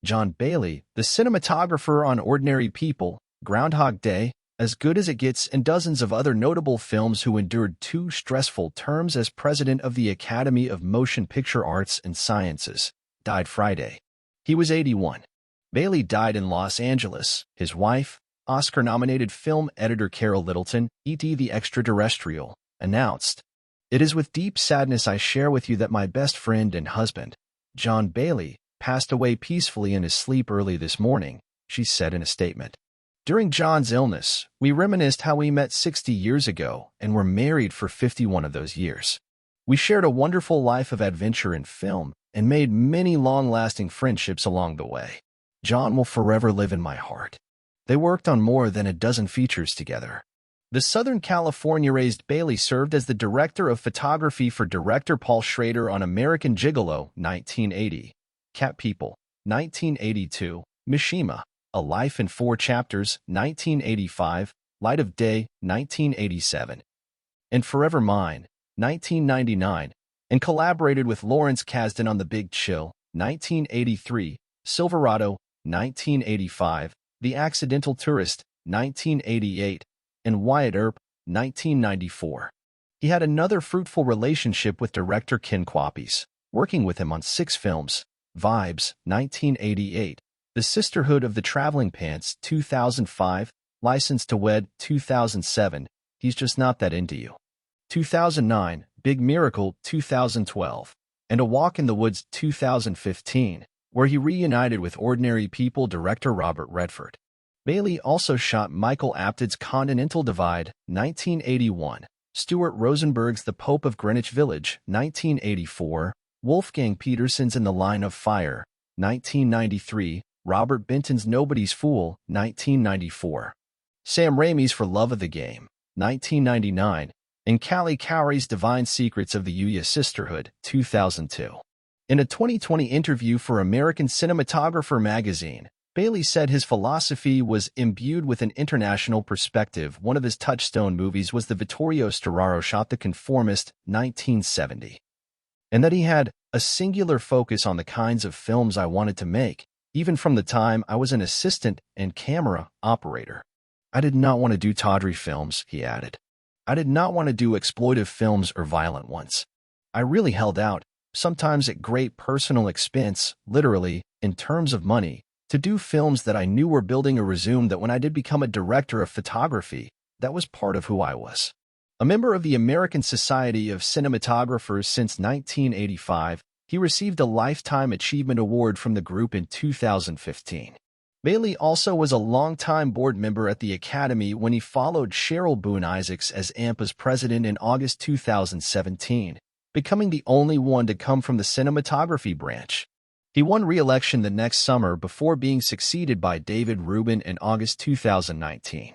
John Bailey, the cinematographer on Ordinary People, Groundhog Day, As Good as It Gets, and dozens of other notable films, who endured 2 stressful terms as president of the Academy of Motion Picture Arts and Sciences, died Friday. He was 81. Bailey died in Los Angeles. His wife, Oscar-nominated film editor Carol Littleton, E.T. the Extra-Terrestrial, announced, "It is with deep sadness I share with you that my best friend and husband, John Bailey, passed away peacefully in his sleep early this morning," she said in a statement. "During John's illness, we reminisced how we met 60 years ago and were married for 51 of those years. We shared a wonderful life of adventure in film and made many long-lasting friendships along the way. John will forever live in my heart." They worked on more than a dozen features together. The Southern California-raised Bailey served as the director of photography for director Paul Schrader on American Gigolo, 1980, Cat People, 1982, Mishima, A Life in 4 Chapters, 1985, Light of Day, 1987, and Forever Mine, 1999, and collaborated with Lawrence Kasdan on The Big Chill, 1983, Silverado, 1985, The Accidental Tourist, 1988, and Wyatt Earp, 1994. He had another fruitful relationship with director Ken Kwapis, working with him on 6 films: Vibes, 1988, The Sisterhood of the Traveling Pants, 2005, License to Wed, 2007, He's Just Not That Into You, 2009, Big Miracle, 2012, and A Walk in the Woods, 2015, where he reunited with Ordinary People director Robert Redford. Bailey also shot Michael Apted's Continental Divide, 1981, Stuart Rosenberg's The Pope of Greenwich Village, 1984, Wolfgang Petersen's In the Line of Fire, 1993, Robert Benton's Nobody's Fool, 1994, Sam Raimi's For Love of the Game, 1999, and Callie Cowrey's Divine Secrets of the Yuya Sisterhood, 2002. In a 2020 interview for American Cinematographer magazine, Bailey said his philosophy was imbued with an international perspective. One of his touchstone movies was the Vittorio Storaro shot The Conformist, 1970, and that he had a singular focus on the kinds of films I wanted to make, even from the time I was an assistant and camera operator. I did not want to do tawdry films, he added. I did not want to do exploitive films or violent ones. I really held out, sometimes at great personal expense, literally, in terms of money, to do films that I knew were building a resume that when I did become a director of photography, that was part of who I was. A member of the American Society of Cinematographers since 1985, he received a Lifetime Achievement Award from the group in 2015. Bailey also was a longtime board member at the Academy when he followed Cheryl Boone Isaacs as AMPA's president in August 2017, becoming the only one to come from the cinematography branch. He won re-election the next summer before being succeeded by David Rubin in August 2019.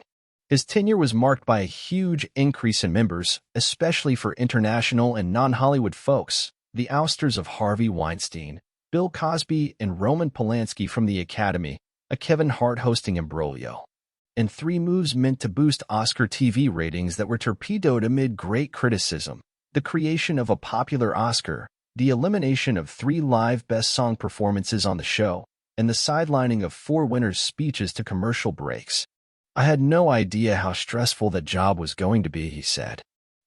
His tenure was marked by a huge increase in members, especially for international and non-Hollywood folks, the ousters of Harvey Weinstein, Bill Cosby, and Roman Polanski from the Academy, a Kevin Hart hosting imbroglio, and 3 moves meant to boost Oscar TV ratings that were torpedoed amid great criticism: the creation of a popular Oscar, the elimination of 3 live Best Song performances on the show, and the sidelining of 4 winners' speeches to commercial breaks. "I had no idea how stressful that job was going to be," he said.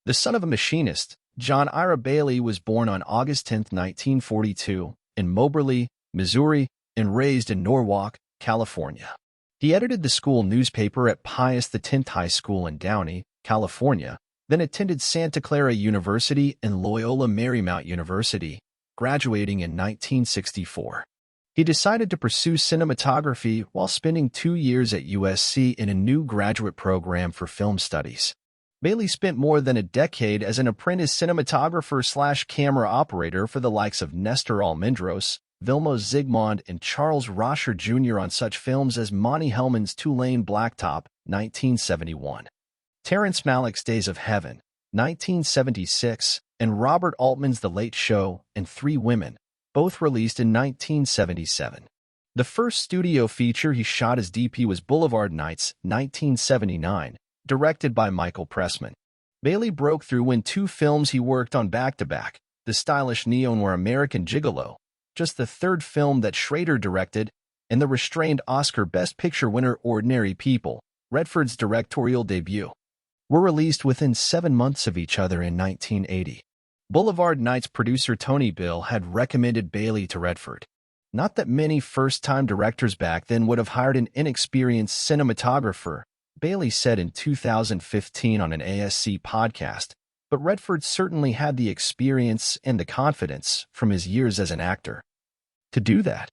The son of a machinist, John Ira Bailey was born on August 10, 1942, in Moberly, Missouri, and raised in Norwalk, California. He edited the school newspaper at Pius X High School in Downey, California, then attended Santa Clara University and Loyola Marymount University, graduating in 1964. He decided to pursue cinematography while spending 2 years at USC in a new graduate program for film studies. Bailey spent more than a decade as an apprentice cinematographer/camera operator for the likes of Nestor Almendros, Vilmos Zsigmond, and Charles Rosher Jr. on such films as Monty Hellman's Tulane Blacktop, 1971, Terrence Malick's Days of Heaven, 1976, and Robert Altman's The Late Show and 3 Women, both released in 1977. The first studio feature he shot as DP was Boulevard Nights, 1979, directed by Michael Pressman. Bailey broke through when 2 films he worked on back-to-back, The Stylish Neo-Noir American Gigolo, just the 3rd film that Schrader directed, and the restrained Oscar Best Picture winner Ordinary People, Redford's directorial debut, were released within 7 months of each other in 1980. Boulevard Nights producer Tony Bill had recommended Bailey to Redford. Not that many first-time directors back then would have hired an inexperienced cinematographer, Bailey said in 2015 on an ASC podcast, but Redford certainly had the experience and the confidence from his years as an actor to do that.